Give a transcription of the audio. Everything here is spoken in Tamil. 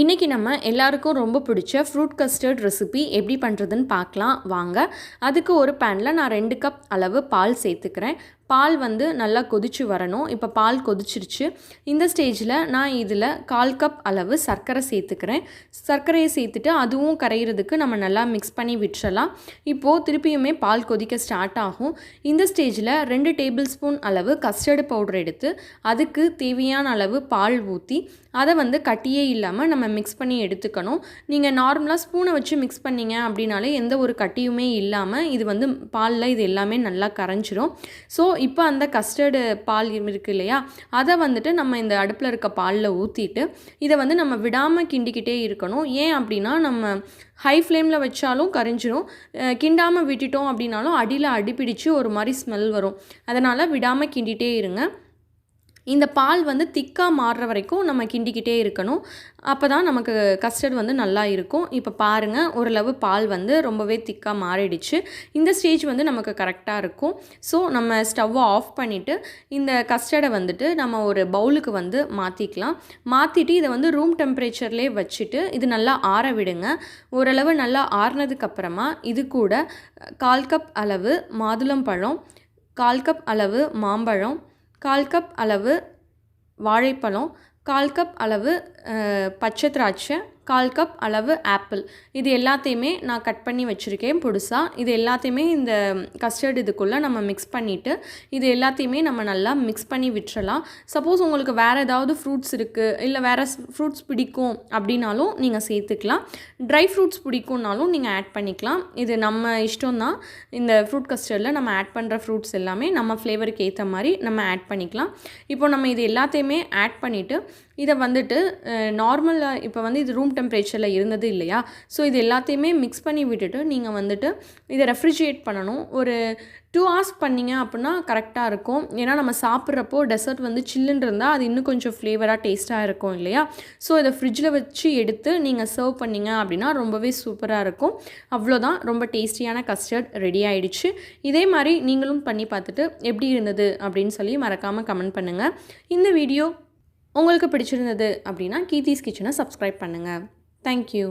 இன்றைக்கி நம்ம எல்லாருக்கும் ரொம்ப பிடிச்ச ஃப்ரூட் கஸ்டர்ட் ரெசிபி எப்படி பண்ணுறதுன்னு பார்க்கலாம் வாங்க. அதுக்கு ஒரு பேனில் நான் 2 கப் அளவு பால் சேர்த்துக்கிறேன். பால் வந்து நல்லா கொதிச்சு வரணும். இப்போ பால் கொதிச்சிருச்சு. இந்த ஸ்டேஜில் நான் இதில் 1/4 கப் அளவு சர்க்கரை சேர்த்துக்கிறேன். சர்க்கரையை சேர்த்துட்டு அதுவும் கரையிறதுக்கு நம்ம நல்லா மிக்ஸ் பண்ணி விட்டுறலாம். இப்போது திருப்பியுமே பால் கொதிக்க ஸ்டார்ட் ஆகும். இந்த ஸ்டேஜில் 2 டேபிள் ஸ்பூன் அளவு கஸ்டர்டு பவுடர் எடுத்து அதுக்கு தேவையான அளவு பால் ஊற்றி அதை வந்து கட்டியே இல்லாமல் நம்ம மிக்ஸ் பண்ணி எடுத்துக்கணும். நீங்கள் நார்மலாக ஸ்பூனை வச்சு மிக்ஸ் பண்ணிங்க அப்படின்னாலே எந்த ஒரு கட்டியுமே இல்லாமல் இது வந்து பாலில் இது எல்லாமே நல்லா கரைஞ்சிரும். ஸோ இப்போ அந்த கஸ்டர்டு பால் இருக்குது இல்லையா, அதை வந்துட்டு நம்ம இந்த அடுப்பில் இருக்க பாலில் ஊற்றிட்டு இதை வந்து நம்ம விடாமல் கிண்டிக்கிட்டே இருக்கணும். ஏன் அப்படின்னா நம்ம ஹை ஃப்ளேமில் வச்சாலும் கரைஞ்சிரும், கிண்டாமல் விட்டுட்டோம் அப்படின்னாலும் அடியில் அடிப்பிடிச்சு ஒரு மாதிரி ஸ்மெல் வரும். அதனால் விடாமல் கிண்டிகிட்டே இருங்க. இந்த பால் வந்து திக்காக மாறுற வரைக்கும் நம்ம கிண்டிக்கிட்டே இருக்கணும். அப்போ தான் நமக்கு கஸ்டர்ட் வந்து நல்லா இருக்கும். இப்போ பாருங்கள், ஓரளவு பால் வந்து ரொம்பவே திக்காக மாறிடுச்சு. இந்த ஸ்டேஜ் வந்து நமக்கு கரெக்டாக இருக்கும். ஸோ நம்ம ஸ்டவ்வை ஆஃப் பண்ணிவிட்டு இந்த கஸ்டர்டை வந்துட்டு நம்ம ஒரு பவுலுக்கு வந்து மாற்றிக்கலாம். மாற்றிட்டு இதை வந்து ரூம் டெம்பரேச்சர்லேயே வச்சுட்டு இது நல்லா ஆற விடுங்க. ஓரளவு நல்லா ஆறினதுக்கப்புறமா இது கூட 1/4 கப் அளவு மாதுளம்பழம், 1/4 கப் அளவு மாம்பழம், 1/4 கப் அளவு வாழைப்பழம், 1/4 கப் அளவு பச்சை திராட்சை, 1/4 கப் அளவு ஆப்பிள், இது எல்லாத்தையுமே நான் கட் பண்ணி வச்சுருக்கேன் பொடுசாக. இது எல்லாத்தையுமே இந்த கஸ்டர்ட் இதுக்குள்ளே நம்ம மிக்ஸ் பண்ணிவிட்டு இது எல்லாத்தையுமே நம்ம நல்லா மிக்ஸ் பண்ணி விட்டுறலாம். சப்போஸ் உங்களுக்கு வேறு ஏதாவது ஃப்ரூட்ஸ் இருக்குது, இல்லை வேறு ஃப்ரூட்ஸ் பிடிக்கும் அப்படின்னாலும் நீங்கள் சேர்த்துக்கலாம். ட்ரை ஃப்ரூட்ஸ் பிடிக்கும்னாலும் நீங்கள் ஆட் பண்ணிக்கலாம். இது நம்ம இஷ்டம்தான். இந்த ஃப்ரூட் கஸ்டர்டில் நம்ம ஆட் பண்ணுற ஃப்ரூட்ஸ் எல்லாமே நம்ம ஃப்ளேவருக்கு ஏற்ற மாதிரி நம்ம ஆட் பண்ணிக்கலாம். இப்போ நம்ம இது எல்லாத்தையுமே ஆட் பண்ணிவிட்டு இதை வந்துட்டு நார்மலாக இப்போ வந்து இது ரூம் டெம்பரேச்சரில் இருந்தது இல்லையா, ஸோ இது எல்லாத்தையுமே மிக்ஸ் பண்ணி விட்டுட்டு நீங்கள் வந்துட்டு இதை ரெஃப்ரிஜிரேட் பண்ணணும். ஒரு 2 hours பண்ணிங்க அப்படின்னா கரெக்டாக இருக்கும். ஏன்னா நம்ம சாப்பிட்றப்போ டெசர்ட் வந்து சில்லுன்னு இருந்தால் அது இன்னும் கொஞ்சம் ஃப்ளேவராக டேஸ்ட்டாக இருக்கும் இல்லையா. ஸோ இதை ஃப்ரிட்ஜில் வச்சு எடுத்து நீங்கள் சர்வ் பண்ணிங்க அப்படின்னா ரொம்பவே சூப்பராக இருக்கும். அவ்வளோதான், ரொம்ப டேஸ்டியான கஸ்டர்ட் ரெடி ஆகிடுச்சு. இதே மாதிரி நீங்களும் பண்ணி பார்த்துட்டு எப்படி இருந்தது அப்படின்னு சொல்லி மறக்காமல் கமெண்ட் பண்ணுங்கள். இந்த வீடியோ உங்களுக்கு பிடிச்சிருந்தது அப்படின்னா கீர்த்திஸ் கிச்சனை சப்ஸ்கிரைப் பண்ணுங்கள். தேங்க்யூ.